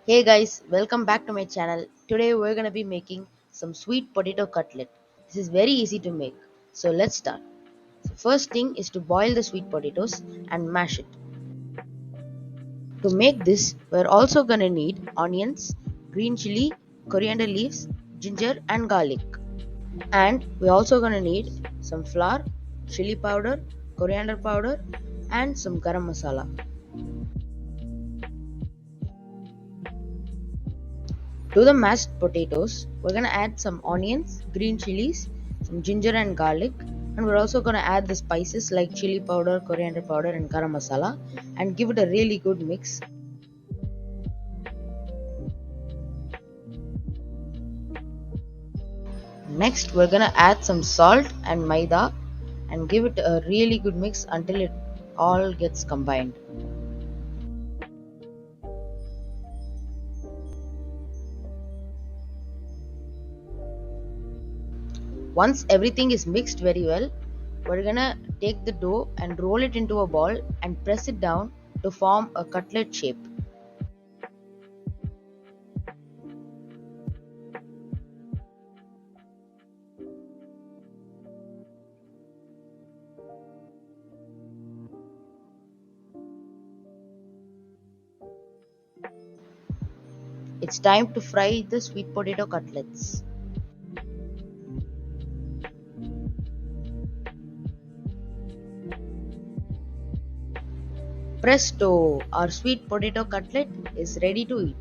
Hey guys, welcome back to my channel. Today we're gonna be making some sweet potato cutlet. This is very easy to make. So let's start. The first thing is to boil the sweet potatoes and mash it. To make this, we're also gonna need onions, green chili, coriander leaves, ginger and garlic. And we're also gonna need some flour, chili powder, coriander powder and some garam masala. To the mashed potatoes, we're gonna add some onions, green chilies, some ginger and garlic, and we're also gonna add the spices like chili powder, coriander powder, and garam masala, and give it a really good mix. Next, we're gonna add some salt and maida, and give it a really good mix until it all gets combined. Once everything is mixed very well, we're gonna take the dough and roll it into a ball and press it down to form a cutlet shape. It's time to fry the sweet potato cutlets. Presto! Our sweet potato cutlet is ready to eat.